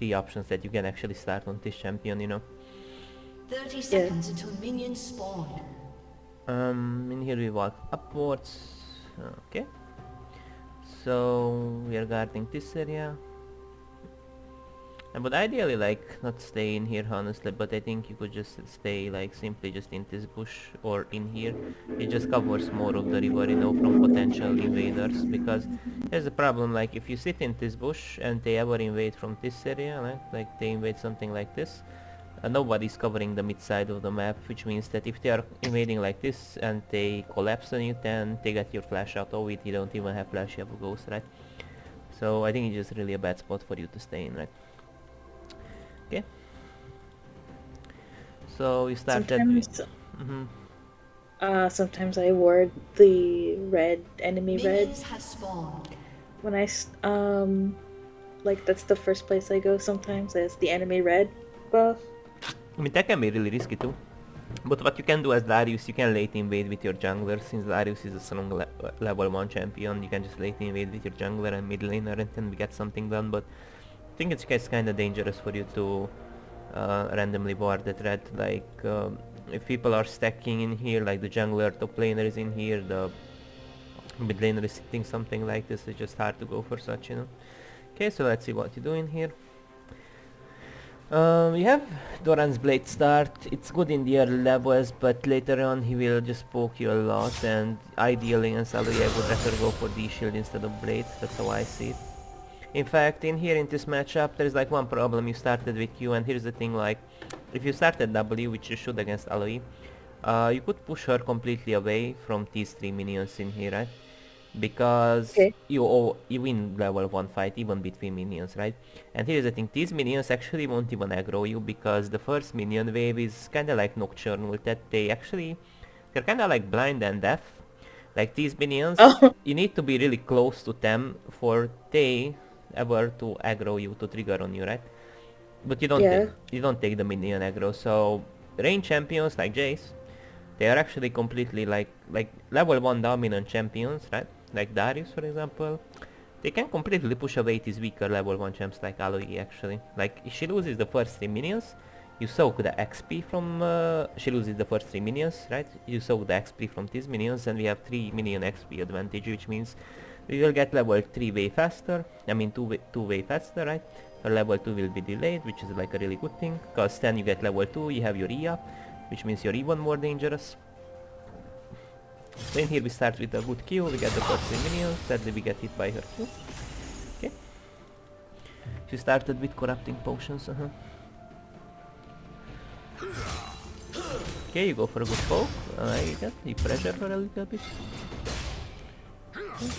three options that you can actually start on this champion, you know. 30 seconds until minions spawn. In here we walk upwards. Okay. So we are guarding this area. I would ideally like not stay in here honestly, but I think you could just stay like simply just in this bush or in here. It just covers more of the river, you know, from potential invaders, because here's the problem, like if you sit in this bush and they ever invade from this area, like they invade something like this, nobody's covering the mid side of the map, which means that if they are invading like this and they collapse on you, then they get your flash out of it. You don't even have flash, you have a ghost, right? So I think it's just really a bad spot for you to stay in, right? Okay. So we started with... Sometimes I ward the enemy red. Minions have spawned. When like that's the first place I go sometimes, is the enemy red buff. I mean, that can be really risky too. But what you can do as Darius, you can late invade with your jungler. Since Darius is a strong level 1 champion, you can just late invade with your jungler and mid laner and then we get something done. But I think it's kind of dangerous for you to randomly ward that red. Like, if people are stacking in here, like the jungler top laner is in here, the mid laner is sitting something like this, it's just hard to go for such, you know. Okay, so let's see what you do in here. We have Doran's Blade start. It's good in the early levels, but later on he will just poke you a lot, and ideally in Illaoi I would rather go for the shield instead of Blade. That's how I see it. In fact, in here in this matchup there's like one problem. You started with Q, and here's the thing, like if you started W, which you should against Illaoi, you could push her completely away from these three minions in here, right? Because you win level 1 fight even between minions, right? And here's the thing, these minions actually won't even aggro you, because the first minion wave is kinda like Nocturnal, that they're kinda like blind and deaf. Like these minions, you need to be really close to them for they ever to aggro you, to trigger on you, right? But you don't take the minion aggro. So range champions like Jace, they are actually completely like level 1 dominant champions, right? Like Darius, for example. They can completely push away these weaker level 1 champs like Illaoi, actually. Like, if she loses the first 3 minions, you soak the XP from... she loses the first 3 minions, right? You soak the XP from these minions, and we have 3 minion XP advantage, which means we will get level 3 way faster. I mean 2 way faster, right? Her level 2 will be delayed, which is like a really good thing, because then you get level 2, you have your E up, which means you're even more dangerous. So in here we start with a good kill, we get the first 3 minions, sadly we get hit by her Q. Okay. She started with corrupting potions, Okay, you go for a good poke, I like that, you pressure her a little bit. Okay.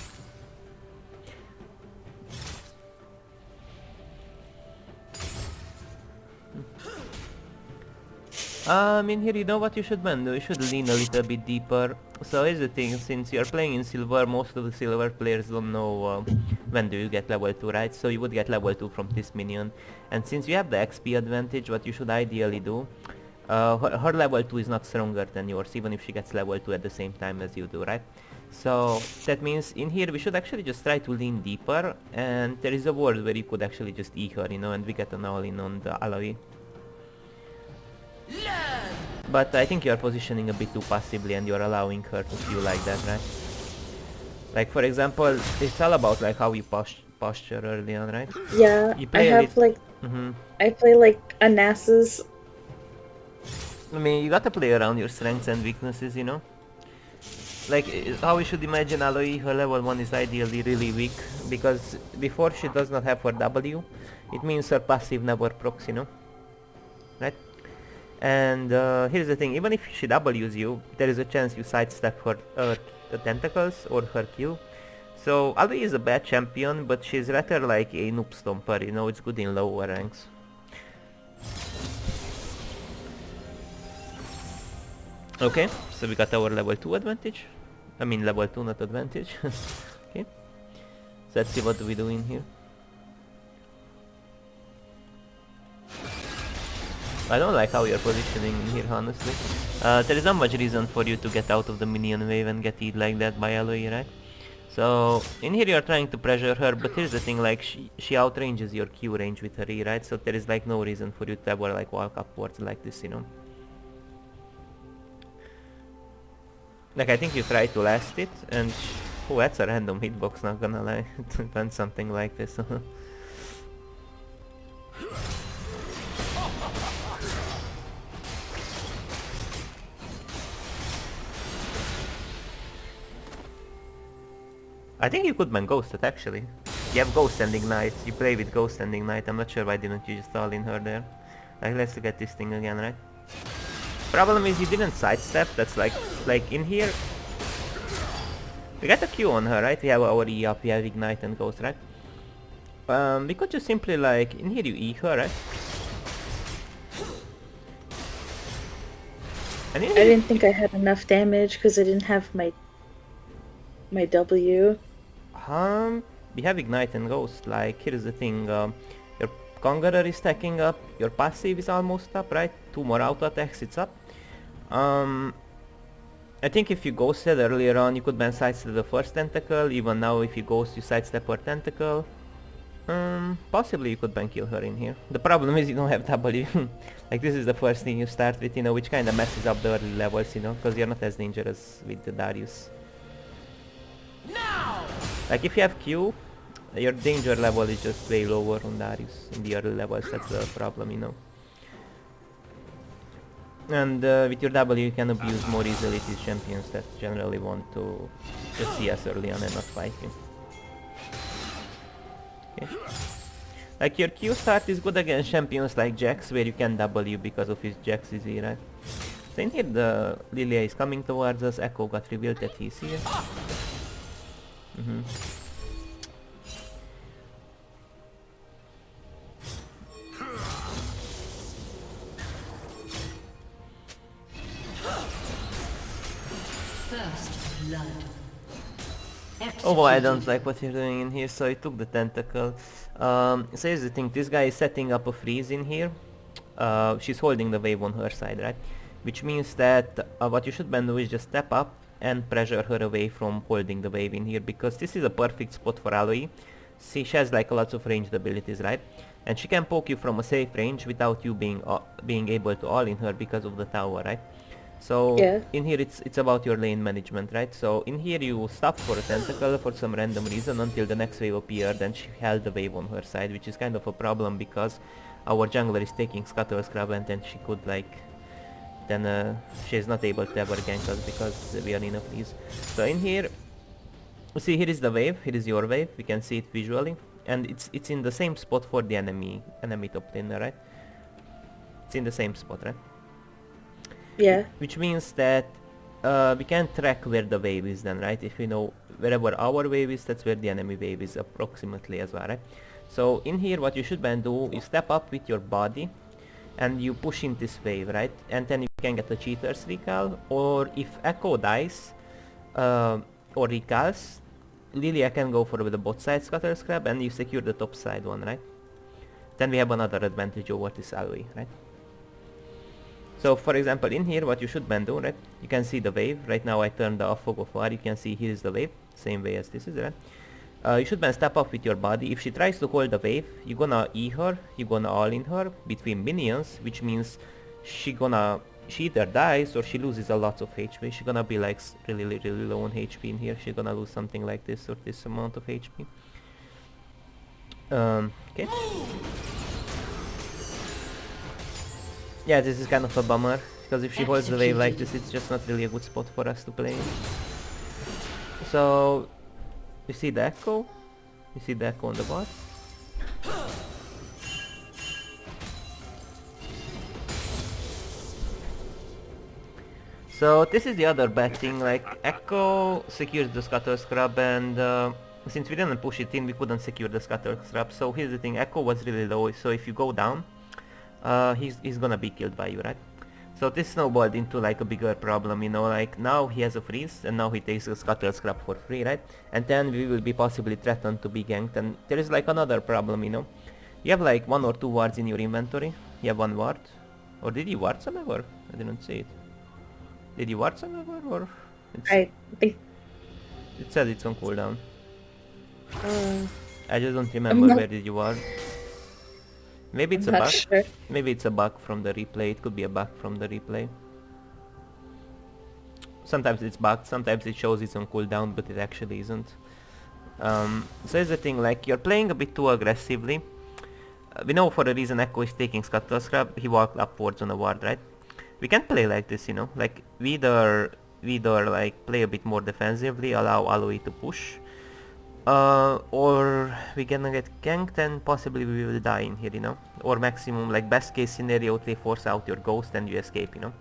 In here, you know what you should do? You should lean a little bit deeper. So here's the thing, since you're playing in silver, most of the silver players don't know when do you get level 2, right? So you would get level 2 from this minion. And since you have the XP advantage, what you should ideally do, her level 2 is not stronger than yours, even if she gets level 2 at the same time as you do, right? So that means in here we should actually just try to lean deeper, and there is a ward where you could actually just E her, you know, and we get an all-in on the Illaoi. But I think you're positioning a bit too passively and you're allowing her to feel like that, right? Like, for example, it's all about like how you posture early on, right? Yeah, you play I play like a Nasus. I mean, you gotta play around your strengths and weaknesses, you know? Like, how we should imagine Illaoi, her level 1 is ideally really weak, because before she does not have her W, it means her passive never procs, you know? Right? And here's the thing, even if she W's you, there is a chance you sidestep her tentacles or her Q. So Illaoi is a bad champion, but she's rather like a noob stomper, you know, it's good in lower ranks. Okay, so we got our level 2 advantage. I mean level 2, not advantage. Okay, so let's see what do we do in here. I don't like how you're positioning in here, honestly. There is not much reason for you to get out of the minion wave and get hit like that by Illaoi, right? So in here you're trying to pressure her, but here's the thing, like she outranges your Q range with her E, right? So there is like no reason for you to ever like walk upwards like this, you know. Like I think you try to last it, and oh, that's a random hitbox, not gonna lie. When something like this. I think you could ban Ghost it actually. You have Ghost and Ignite. You play with Ghost and Ignite. I'm not sure why didn't you just all in her there. Like let's look at this thing again, right? Problem is you didn't sidestep. That's like in here. We got a Q on her, right? We have our E up, we have Ignite and Ghost, right? We could just simply like in here you E her, right? And in I here didn't think I had enough damage because I didn't have my W. we have Ignite and Ghost. Like here's the thing, your Conqueror is stacking up, your passive is almost up, right? 2 more auto attacks, it's up. I think if you ghosted earlier on, you could ban sidestep the first tentacle. Even now, if you ghost, you sidestep her tentacle. Possibly you could ban kill her in here. The problem is you don't have W. Like this is the first thing you start with, you know, which kind of messes up the early levels, you know, because you're not as dangerous with the Darius. Now! Like if you have Q, your danger level is just way lower on Darius in the early levels. That's the problem, you know. And with your W you can abuse more easily these champions that generally want to just CS early on and not fight you. Okay. Like your Q start is good against champions like Jax where you can W because of his Jax easy, right? So in here the Illaoi is coming towards us, Echo got revealed that he's here. First blood. Oh, I don't like what you're doing in here, so I took the tentacle. So here's the thing, this guy is setting up a freeze in here. She's holding the wave on her side, right? Which means that what you should do is just step up and pressure her away from holding the wave in here, because this is a perfect spot for Illaoi. See, she has like lots of ranged abilities, right? And she can poke you from a safe range without you being able to all in her because of the tower, right? So Yeah. in here it's about your lane management, right? So in here you stop for a tentacle for some random reason until the next wave appeared, and she held the wave on her side, which is kind of a problem because our jungler is taking Scuttle Scrub and then she could like then she's not able to ever gank us because we are in a freeze. So in here, you see here is the wave, here is your wave, we can see it visually, and it's in the same spot for the enemy top laner, right? It's in the same spot, right? Yeah. Which means that we can track where the wave is then, right? If we know wherever our wave is, that's where the enemy wave is approximately as well, right? So in here what you should then do is step up with your body and you push in this wave, right? And then you can get a cheater's recall, or if Echo dies or recalls, Lilia can go for the bot side scatter scrap and you secure the top side one, right? Then we have another advantage over this Illaoi, right? So for example in here what you should do, right? You can see the wave. Right now I turned the fog of war. You can see here is the wave, same way as this is, right? You should step up with your body. If she tries to hold the wave, you're gonna E her, you're gonna all in her between minions, which means she either dies or she loses a lot of HP. She's gonna be like really low on HP in here. She's gonna lose something like this or this amount of HP. Okay. Yeah, this is kind of a bummer, because if she holds the wave like this, it's just not really a good spot for us to play. So, you see the Echo? You see the Echo on the bot? So this is the other bad thing, like Echo secures the Scuttle Scrub, and since we didn't push it in, we couldn't secure the Scuttle Scrub. So here's the thing, Echo was really low, so if you go down, he's gonna be killed by you, right? So this snowballed into like a bigger problem, you know, like now he has a freeze and now he takes a Scuttle Scrap for free, right? And then we will be possibly threatened to be ganked, and there is like another problem, you know. You have like 1 or 2 wards in your inventory. You have 1 ward. Or did you ward some ever? I didn't see it. Did you ward some ever, or? I It says it's on cooldown. Uh, I just don't I'm remember not, where did you are. Maybe it's I'm a not bug. sure. Maybe it's a bug from the replay. It could be a bug from the replay. Sometimes it's bugged, sometimes it shows it's on cooldown, but it actually isn't. So here's the thing, like, you're playing a bit too aggressively. We know for a reason Echo is taking Scuttle Scrub, he walked upwards on a ward, right? We can play like this, you know, like, we either like play a bit more defensively, allow Illaoi to push, or we're gonna get ganked and possibly we will die in here, you know? Or maximum, like, best case scenario, they force out your ghost and you escape, you know?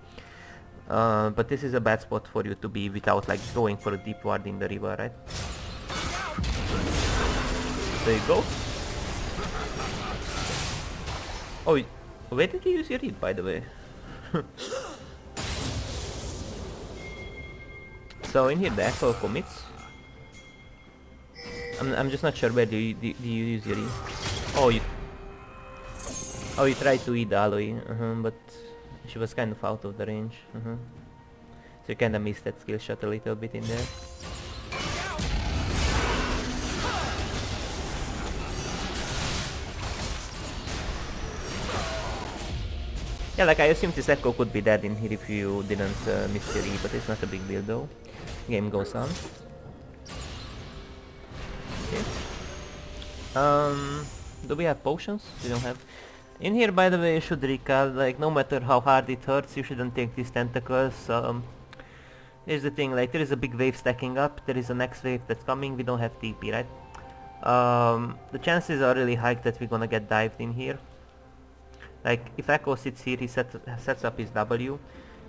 But this is a bad spot for you to be without like going for a deep ward in the river, right? There you go. Oh, where did you use your read, by the way? So in here the Echo commits. I'm just not sure where do you use your read. Oh, you tried to eat the Illaoi, but she was kind of out of the range. So you kinda missed that skill shot a little bit in there. Yeah, like I assumed this Echo could be dead in here if you didn't miss your E, but it's not a big deal though. Game goes on. Okay. Do we have potions? We don't have. In here, by the way, you should recall, like, no matter how hard it hurts, you shouldn't take these tentacles. Here's the thing, like, there is a big wave stacking up, there is a next wave that's coming, we don't have TP, right? The chances are really high that we're gonna get dived in here. Like, if Echo sits here, he sets up his W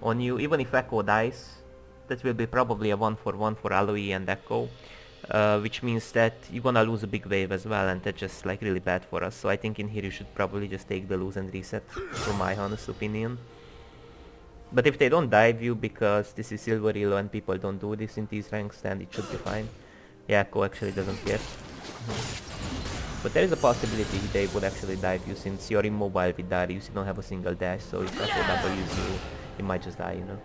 on you. Even if Echo dies, that will be probably a 1-for-1 for Illaoi and Echo. Which means that you're gonna lose a big wave as well, and that's just like really bad for us. So I think in here you should probably just take the lose and reset, from my honest opinion. But if they don't dive you because this is Silver Illaoi and people don't do this in these ranks, then it should be fine. Yeah, Echo actually doesn't care. But there is a possibility they would actually dive you since you're immobile with Darius, you don't have a single dash, so if Echo W's you, you might just die, you know.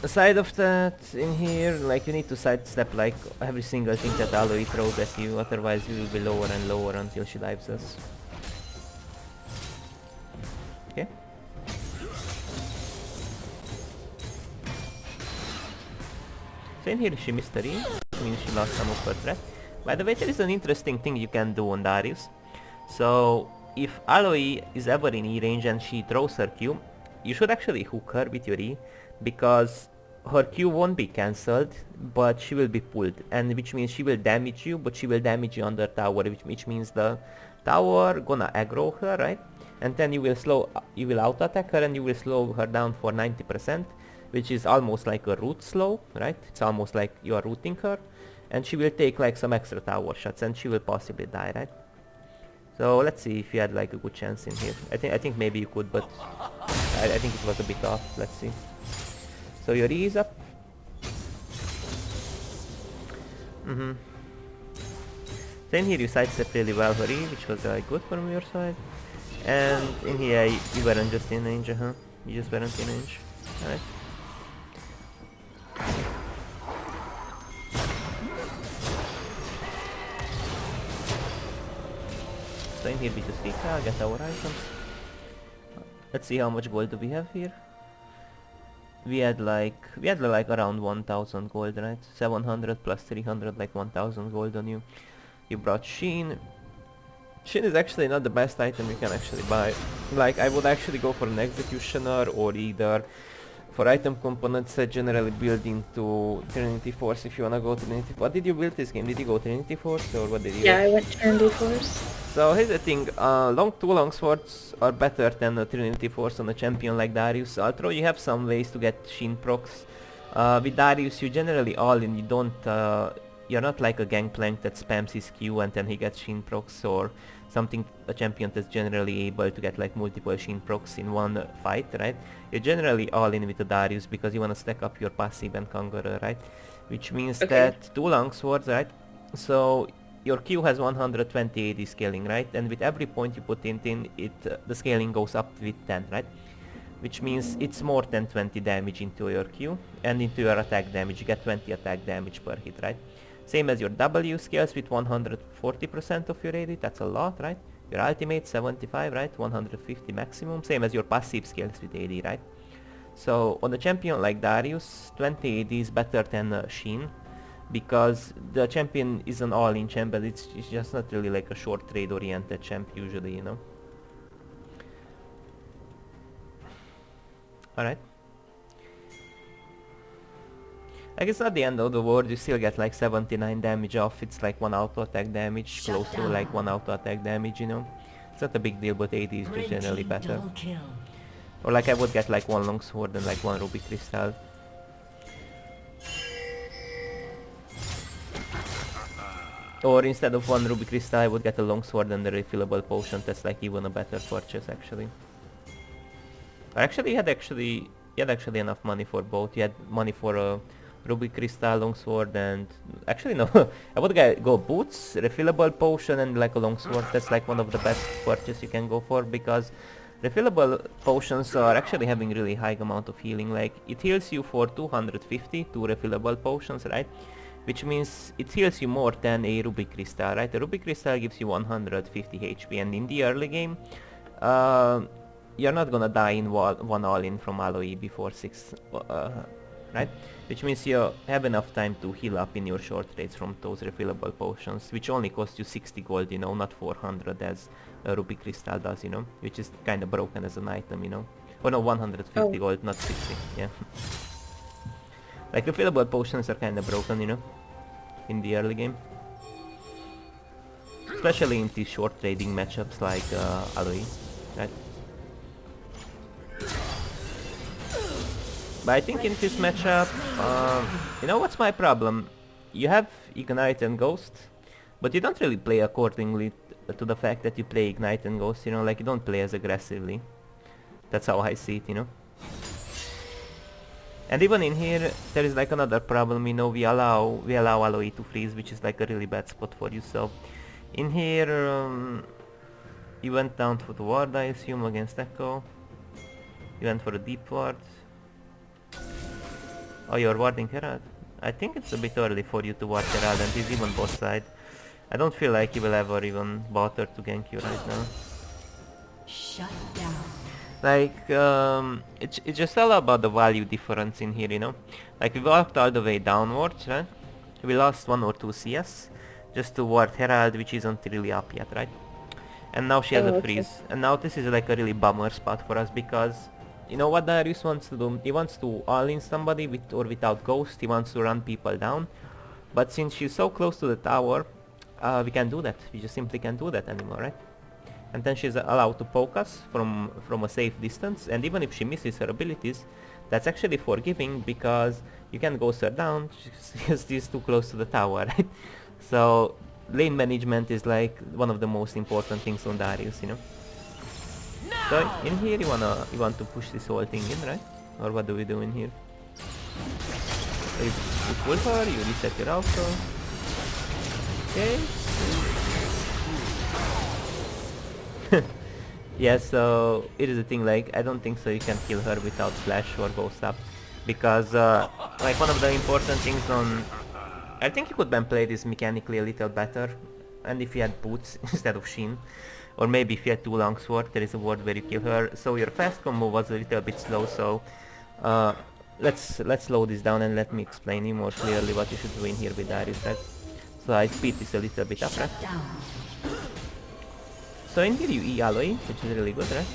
Aside of that, in here, like, you need to sidestep like every single thing that Illaoi throws at you, otherwise you will be lower and lower until she dives us. Okay? So in here she missed a ring, which means she lost some of her threat. By the way, there is an interesting thing you can do on Darius. So if Illaoi is ever in E range and she throws her Q, you should actually hook her with your E, because her Q won't be cancelled, but she will be pulled, and which means she will damage you, but she will damage you under tower, which means the tower gonna aggro her, right? And then you will auto attack her and you will slow her down for 90%, which is almost like a root slow, right? It's almost like you are rooting her, and she will take like some extra tower shots and she will possibly die, right? So let's see if you had like a good chance in here. I think maybe you could, but I think it was a bit off. Let's see. So your E is up. So in here you sidestep really well her E, which was good from your side. And in here you weren't just in range, You just weren't in range. Alright. So in here we just get our items. Let's see how much gold do we have here. We had like around 1000 gold, right? 700 plus 300, like 1000 gold on you. You brought Sheen. Sheen is actually not the best item you can actually buy. Like, I would actually go for an Executioner, or either for item components I generally build into Trinity Force if you wanna go Trinity. What did you build this game? Did you go Trinity Force or what did you? Yeah, I went Trinity Force. So here's the thing, two long swords are better than a Trinity Force on a champion like Darius. Although you have some ways to get Shin procs. With Darius you generally all in, you don't, you're not like a Gangplank that spams his Q and then he gets Shin procs, or something, a champion that's generally able to get like multiple Shin procs in one fight, right? You're generally all in with the Darius because you wanna stack up your passive and Conqueror, right? Which means that two long swords, right? So your Q has 120 AD scaling, right? And with every point you put in it, the scaling goes up with 10, right? which means it's more than 20 damage into your Q, and into your attack damage you get 20 attack damage per hit, right? Same as your W scales with 140% of your AD, that's a lot, right? Your ultimate 75, right? 150 maximum, same as your passive scales with AD, right? So on a champion like Darius, 20 AD is better than Sheen, because the champion is an all-in champ, but it's just not really like a short trade oriented champ usually, you know. Alright. I guess not the end of the world, you still get like 79 damage off, it's like 1 auto attack damage, close to like 1 auto attack damage, you know. It's not a big deal, but AD is just generally better. Or like I would get like 1 longsword and like 1 ruby crystal. Or instead of 1 ruby crystal I would get a longsword and a refillable potion, that's like even a better purchase actually. Or actually you had actually enough money for both. You had money for a ruby crystal, longsword, and actually no, I would go boots, refillable potion, and like a longsword. That's like one of the best purchases you can go for, because refillable potions are actually having really high amount of healing. Like it heals you for 250 two refillable potions, right? Which means it heals you more than a ruby crystal, right? A ruby crystal gives you 150 HP, and in the early game, you're not gonna die in one all-in from Illaoi before 6, right? Which means you have enough time to heal up in your short raids from those refillable potions, which only cost you 60 gold, you know, not 400 as a ruby crystal does, you know, which is kinda broken as an item, you know. Oh no, 150 gold, not 60, yeah. Like refillable potions are kinda broken, you know, in the early game. Especially in these short trading matchups like Illaoi, right? But I think in this matchup, you know what's my problem? You have Ignite and Ghost, but you don't really play accordingly to the fact that you play Ignite and Ghost, you know, like you don't play as aggressively. That's how I see it, you know. And even in here, there is like another problem, you know, we allow Illaoi to freeze, which is like a really bad spot for you, so... In here, you went down for the ward, I assume, against Echo. You went for a deep ward. Oh, you're warding Herald? I think it's a bit early for you to ward Herald, and he's even boss side. I don't feel like he will ever even bother to gank you right now. Shut down. Like, it's just all about the value difference in here, you know? Like, we walked all the way downwards, right? We lost 1 or 2 CS, just to ward Herald, which isn't really up yet, right? And now she has a freeze. And now this is like a really bummer spot for us, because... You know what Darius wants to do? He wants to all-in somebody with or without Ghost, he wants to run people down. But since she's so close to the tower, we can't do that. We just simply can't do that anymore, right? And then she's allowed to poke us from a safe distance, and even if she misses her abilities, that's actually forgiving, because you can Ghost her down, she's too close to the tower, right? So lane management is like one of the most important things on Darius, you know? So in here you want to push this whole thing in, right? Or what do we do in here? So you pull her, you reset your auto. Okay. Yeah, so it is a thing, like I don't think so you can kill her without flash or ghost up, because like one of the important things on... I think you could then play this mechanically a little better, and if you had boots instead of Sheen. Or maybe if you had 2 longsword, there is a ward where you kill her. So your fast combo was a little bit slow, so let's slow this down and let me explain you more clearly what you should do in here with Darius, right? So I speed this a little bit up, right? So in here you Illaoi, which is really good, right?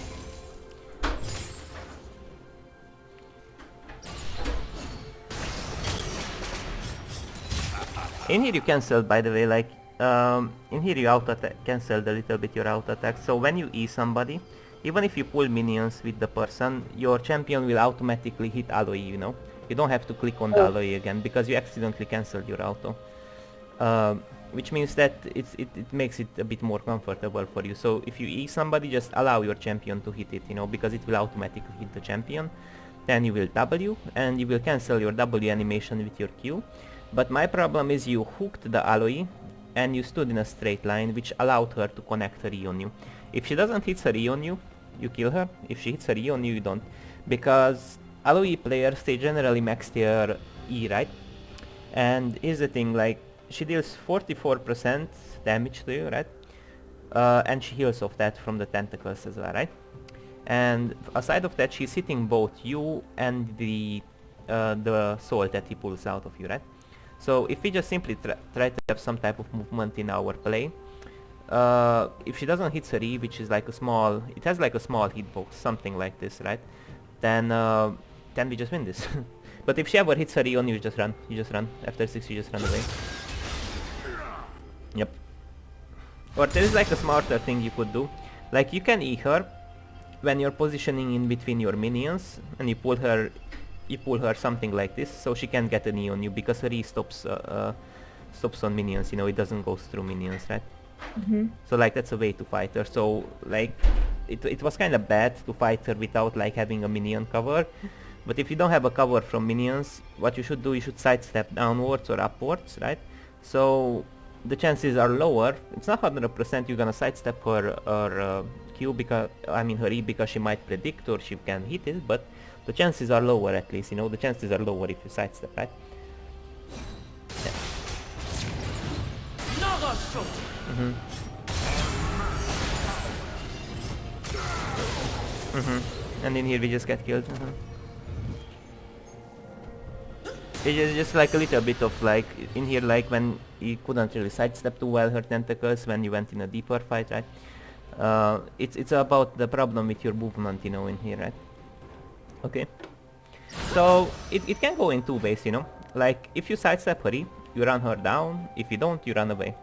In here you cancel, by the way, like in here you cancelled a little bit your auto attack, so when you E somebody, even if you pull minions with the person, your champion will automatically hit Illaoi, you know? You don't have to click on the Illaoi again, because you accidentally cancelled your auto. Which means that it makes it a bit more comfortable for you. So if you E somebody, just allow your champion to hit it, you know, because it will automatically hit the champion. Then you will W, and you will cancel your W animation with your Q. But my problem is you hooked the Illaoi, and you stood in a straight line, which allowed her to connect her E on you. If she doesn't hit her E on you, you kill her. If she hits her E on you, you don't. because Illaoi players, they generally max their E, right? And here's the thing, like, she deals 44% damage to you, right? And she heals off that from the tentacles as well, right? And aside of that, she's hitting both you and the soul that he pulls out of you, right? So if we just simply try to have some type of movement in our play, if she doesn't hit her E, which is like a small, it has like a small hitbox, something like this, right? Then we just win this. But if she ever hits her E on you, just run. You just run. After 6, you just run away. Yep. Or there is like a smarter thing you could do. Like you can E her when you're positioning in between your minions, and you pull her something like this, so she can't get an E on you because her E stops on minions. You know, it doesn't go through minions, right? So like that's a way to fight her. So like it was kind of bad to fight her without like having a minion cover. But if you don't have a cover from minions, what you should do, you should sidestep downwards or upwards, right? So the chances are lower. It's not 100% you're gonna sidestep her Q because her E because she might predict or she can hit it, but the chances are lower at least. You know, the chances are lower if you sidestep, right? Yeah. And in here we just get killed. It's just like a little bit of like in here, like when you couldn't really sidestep too well her tentacles when you went in a deeper fight, right? It's about the problem with your movement, you know, in here, right? Okay. So it can go in two ways, you know. Like if you sidestep her, you run her down. If you don't, you run away.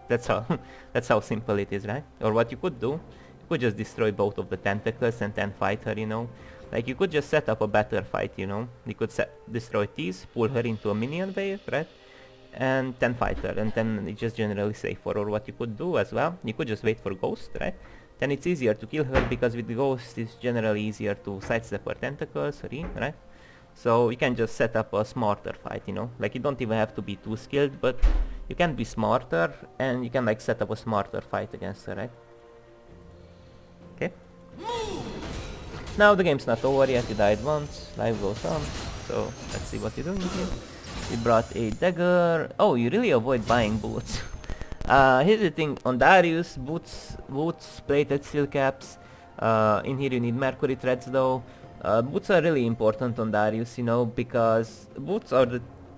That's how that's how simple it is, right? Or what you could do, you could just destroy both of the tentacles and then fight her, you know. Like you could just set up a better fight, you know. You could destroy these, pull her into a minion wave, right? And then fight her, and then it's just generally safer. Or what you could do as well, you could just wait for Ghost, right? Then it's easier to kill her because with the Ghost it's generally easier to sidestep her tentacles, right? So you can just set up a smarter fight, you know. Like you don't even have to be too skilled, but you can be smarter and you can like set up a smarter fight against her, right? Okay. Now the game's not over yet, you died once, life goes on. So let's see what you're doing here. You brought a dagger. Oh, you really avoid buying boots. Here's the thing, on Darius, boots, plated steel caps. In here you need mercury threads though. Boots are really important on Darius, you know, because boots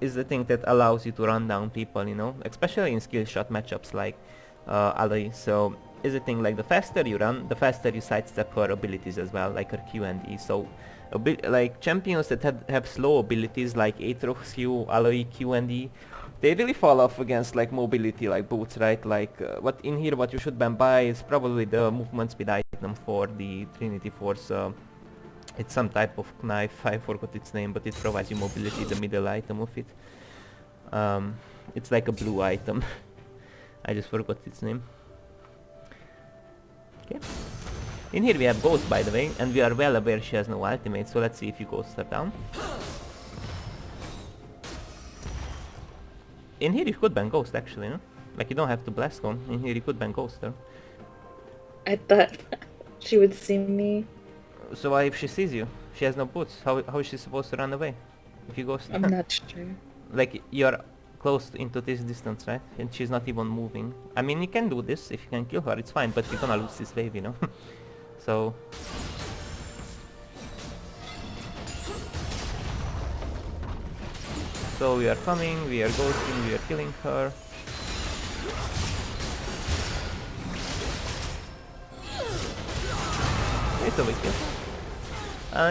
is the thing that allows you to run down people, you know, especially in skill shot matchups like Illaoi. So is the thing, like the faster you run, the faster you sidestep her abilities as well, like her Q and E. So like champions that have slow abilities like Aatrox Q, Illaoi Q and E, they really fall off against like mobility like boots, right? Like what you should buy is probably the movement speed item for the Trinity Force. It's some type of knife, I forgot its name, but it provides you mobility, the middle item of it. It's like a blue item. I just forgot its name. Okay. In here we have Ghost, by the way, and we are well aware she has no ultimate, so let's see if you Ghost her down. In here you could ban Ghost actually, no? Like you don't have to blast on. In here you could ban Ghost her. I thought she would see me. So why if she sees you? She has no boots. How is she supposed to run away? If you Ghost her? I'm not sure. Like you're close into this distance, right? And she's not even moving. I mean, you can do this. If you can kill her, it's fine, but you're gonna lose this wave, you know? So... So we are coming, we are ghosting, we are killing her. It's a wicked.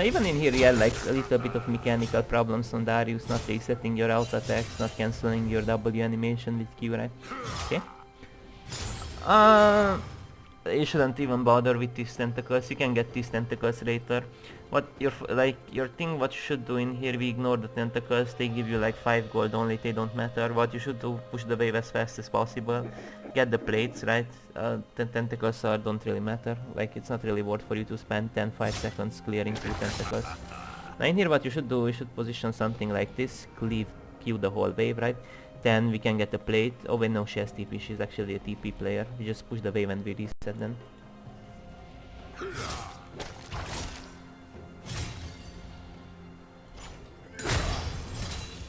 Even in here you had like a little bit of mechanical problems on Darius, not resetting your auto attacks, not cancelling your W animation with Q, right? Okay. You shouldn't even bother with these tentacles. You can get these tentacles later. What your thing, what you should do in here, we ignore the tentacles. They give you like 5 gold only, they don't matter. What you should do, push the wave as fast as possible. Get the plates, right? The tentacles don't really matter. Like it's not really worth for you to spend 5 seconds clearing 2 tentacles. Now in here what you should do, you should position something like this. Q the whole wave, right? Then we can get the plate. Oh wait, no, she has TP, she's actually a TP player. We just push the wave and we reset then.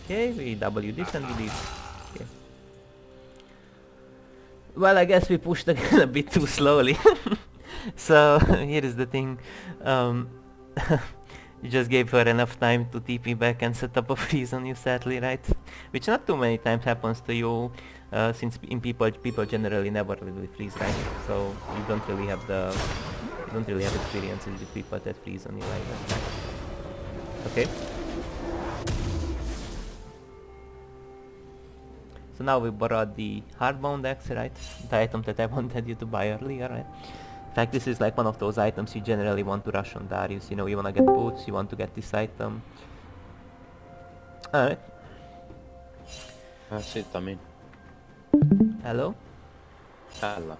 Okay, we W this and we leave. Okay. Well, I guess we pushed again a bit too slowly. So here is the thing. Um, you just gave her enough time to TP back and set up a freeze on you, sadly, right? Which not too many times happens to you, since in people generally never really freeze, right? So you don't really have experiences with people that freeze on you like that. Right? Okay. So now we borrowed the hardbound axe, right? The item that I wanted you to buy earlier, right? In fact, this is like one of those items you generally want to rush on Darius. You know, you wanna get boots, you want to get this item. Alright. That's it, I mean. Hello? Hello.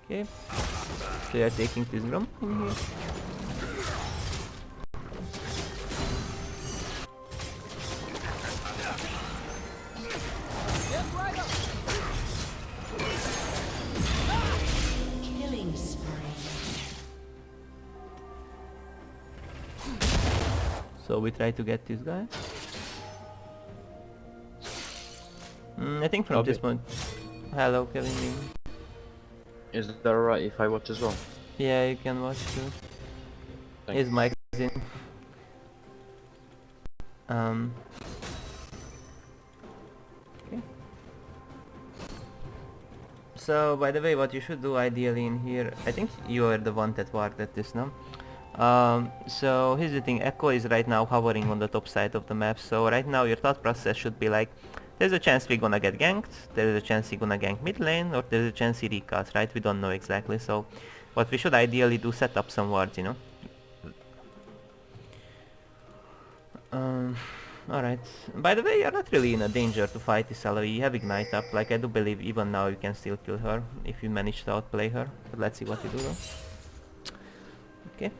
Okay. So you are taking this room in here. Killing spree. So we try to get this guy. I think from this point... Hello, Kevin. Is that alright if I watch as well? Yeah, you can watch too. Thanks. Here's my cousin. Okay. So, by the way, what you should do ideally in here, I think you are the one that worked at this now. So here's the thing, Echo is right now hovering on the top side of the map, so right now your thought process should be like, there's a chance we're gonna get ganked, there's a chance he's gonna gank mid lane, or there's a chance he recast, right? We don't know exactly, so what we should ideally do, set up some wards, you know? Alright. By the way, you're not really in a danger to fight this Illaoi. You have Ignite up, like I do believe even now you can still kill her, if you manage to outplay her. But let's see what you do though. Okay.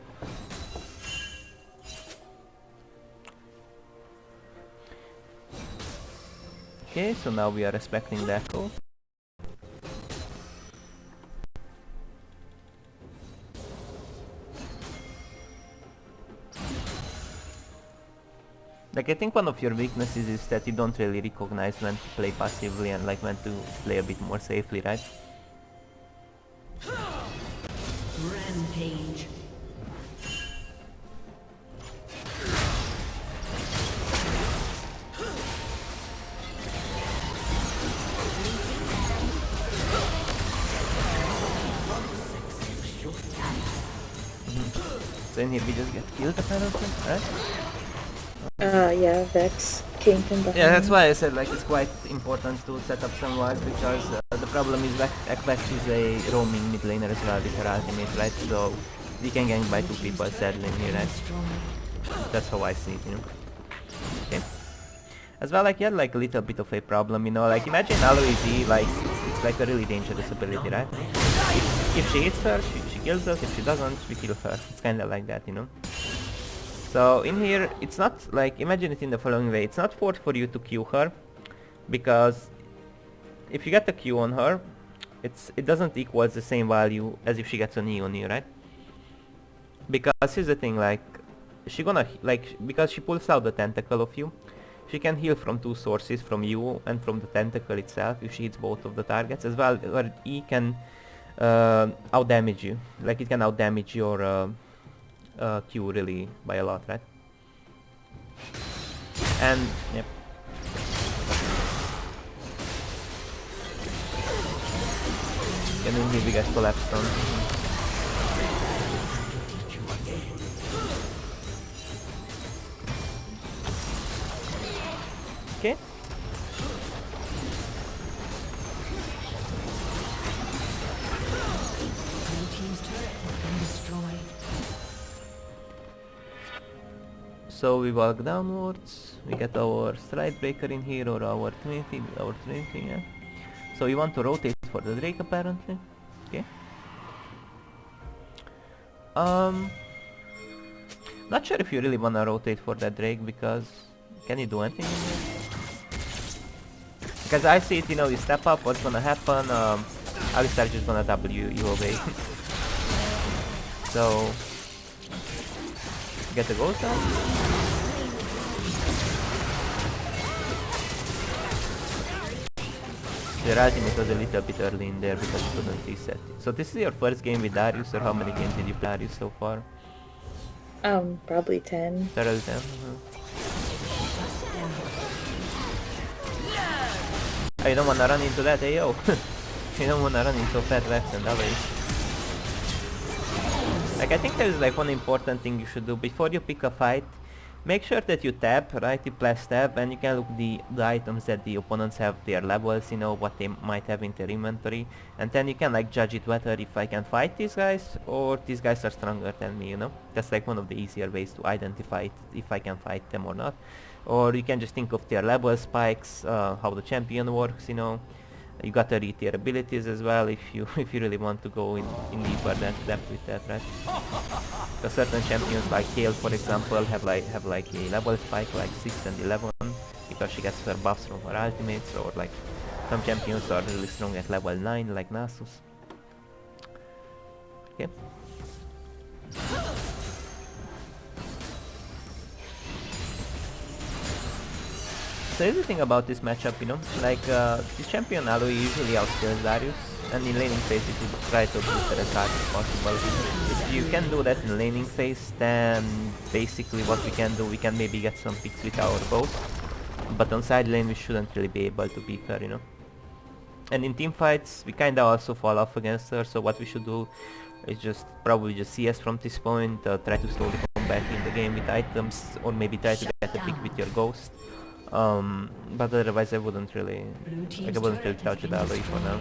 Okay, so now we are respecting the echo. Like, I think one of your weaknesses is that you don't really recognize when to play passively and like when to play a bit more safely, right? Rampage. So in here we just get killed apparently, right? Yeah, Vex came from behind. Yeah, that's why I said like it's quite important to set up some wards, because the problem is Vex is a roaming mid laner as well with her ultimate, right? So you can gank by two people sadly in here, right? That's how I see it, you know. Okay. As well, like you had like a little bit of a problem, you know, like imagine Illaoi Z, like it's like a really dangerous ability, right? If she hits her, she kills us, if she doesn't, we kill her. It's kinda like that, you know. So in here, it's not like, imagine it in the following way, it's not forced for you to Q her, because if you get a Q on her, it doesn't equal the same value as if she gets an E on you, right? Because here's the thing, like, because she pulls out the tentacle of you, she can heal from two sources, from you and from the tentacle itself, if she hits both of the targets. As well, her E can out-damage you, like it can out-damage your Q really by a lot, right? And yep. And then here we get collapsed on. Okay. Blue team's turret has been destroyed. So we walk downwards, we get our stride breaker in here, or our trinity, yeah. So we want to rotate for the Drake apparently. Okay. Not sure if you really wanna rotate for that Drake, because can you do anything in here? Because I see it, you know, you step up, what's gonna happen, Alistar just gonna W you away. So get the ghost out. Their ultimate was a little bit early in there because it couldn't reset. So this is your first game with Darius, or how many games did you play Darius so far? Probably 10. Several 10. Oh, you don't wanna run into that AO? You don't wanna run into Fat Rex and Illaoi. Like, I think there's like one important thing you should do before you pick a fight. Make sure that you tap, right? You press tab, and you can look the items that the opponents have, their levels, you know, what they might have in their inventory, and then you can like judge it whether if I can fight these guys or these guys are stronger than me, you know. That's like one of the easier ways to identify it, if I can fight them or not. Or you can just think of their level spikes, how the champion works, you know. You gotta read their abilities as well if you really want to go in deeper depth with that, right? Because certain champions like Kale, for example, have like a level spike like 6 and 11 because she gets her buffs from her ultimates, or like some champions are really strong at level 9 like Nasus. Okay. So here's the thing about this matchup, you know, like this champion Illaoi usually outskills Darius, and in laning phase it would try to boost it as hard as possible. If you can do that in laning phase, then basically what we can do, we can maybe get some picks with our bows, but on side lane we shouldn't really be able to beat her, you know. And in team fights we kinda also fall off against her, so what we should do is just probably just CS from this point, try to slowly come back in the game with items, or maybe try to get a pick with your ghost. But otherwise I wouldn't really, like I wouldn't really touch it Illaoi for now.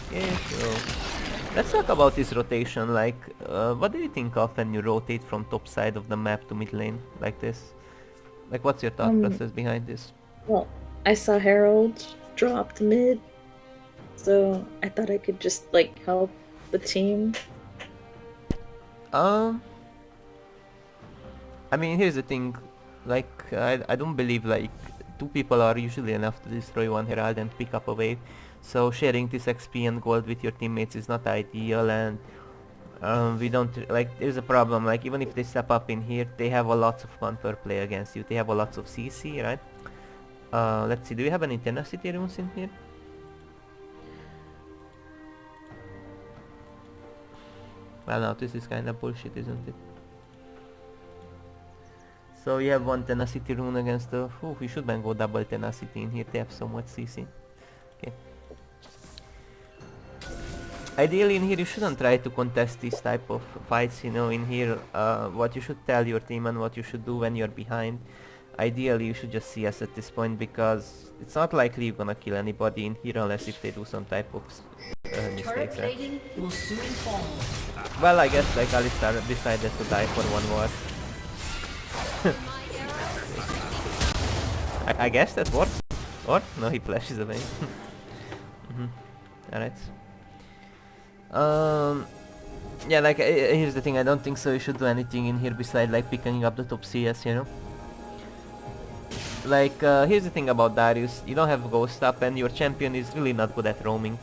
Okay, so let's talk about this rotation, like, what do you think of when you rotate from top side of the map to mid lane, like this? Like, what's your thought process behind this? Well, I saw Harold drop to mid, so I thought I could just, like, help the team. I mean, here's the thing, like, I don't believe, like, 2 people are usually enough to destroy 1 Herald and pick up a wave, so sharing this XP and gold with your teammates is not ideal, and we don't, like, there's a problem, like, even if they step up in here, they have a lots of counter play against you, they have a lots of CC, right? Let's see, do you have any tenacity runes in here? Well, now this is kinda bullshit, isn't it? So you have 1 tenacity rune against the... Oh, we should then go double tenacity in here, they have so much CC. Okay. Ideally in here you shouldn't try to contest these type of fights, you know, in here what you should tell your team and what you should do when you're behind. Ideally you should just CS at this point, because it's not likely you're gonna kill anybody in here unless if they do some type of mistakes, right? Well, I guess like Alistar decided to die for 1 war. I guess that works. Or? No, he flashes away. Alright. Yeah, like, here's the thing, I don't think so you should do anything in here besides like picking up the top CS, you know? Like, here's the thing about Darius, you don't have ghost up and your champion is really not good at roaming.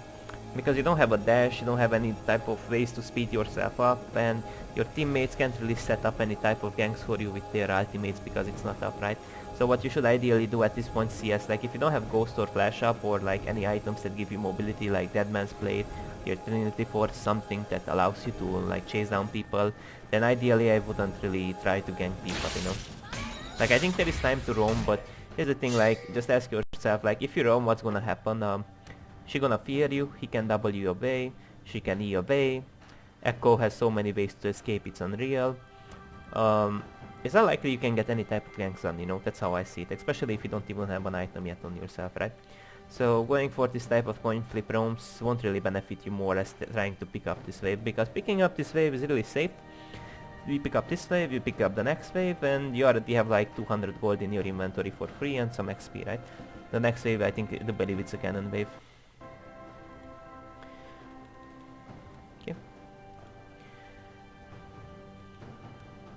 Because you don't have a dash, you don't have any type of ways to speed yourself up, and your teammates can't really set up any type of ganks for you with their ultimates because it's not up, right? So what you should ideally do at this point CS, like if you don't have ghost or flash up or like any items that give you mobility like Deadman's Blade, your Trinity Force, something that allows you to like chase down people, then ideally I wouldn't really try to gank people, you know? Like, I think there is time to roam, but here's the thing, like, just ask yourself, like, if you roam, what's gonna happen? She gonna fear you, he can W away, she can E away, Echo has so many ways to escape, it's unreal. It's not likely you can get any type of ganks done, you know, that's how I see it, especially if you don't even have an item yet on yourself, right? So going for this type of coin flip roams won't really benefit you more as trying to pick up this wave, because picking up this wave is really safe. You pick up this wave, you pick up the next wave, and you already have like 200 gold in your inventory for free and some XP, right? The next wave, I believe it's a cannon wave. Okay.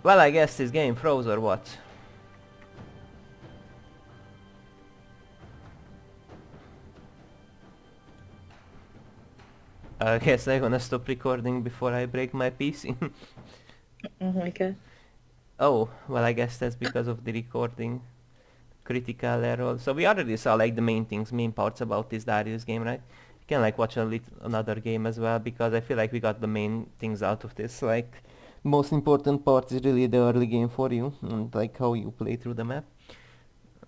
Well, I guess this game froze or what? I guess I'm gonna stop recording before I break my PC. Oh my god. Oh, well I guess that's because of the recording. Critical error. So we already saw like the main parts about this Darius game, right? You can like watch another game as well because I feel like we got the main things out of this. Like most important part is really the early game for you and like how you play through the map.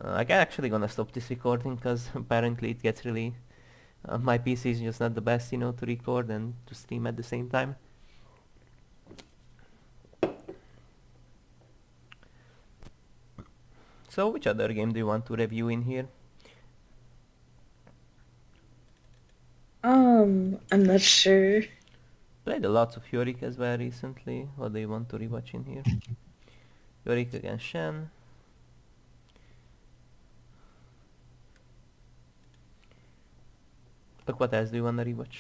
I'm actually gonna stop this recording because apparently it gets really... my PC is just not the best, you know, to record and to stream at the same time. So which other game do you want to review in here? I'm not sure. Played a lot of Yorick as well recently. What do you want to rewatch in here? Yorick against Shen. Look, what else do you want to rewatch?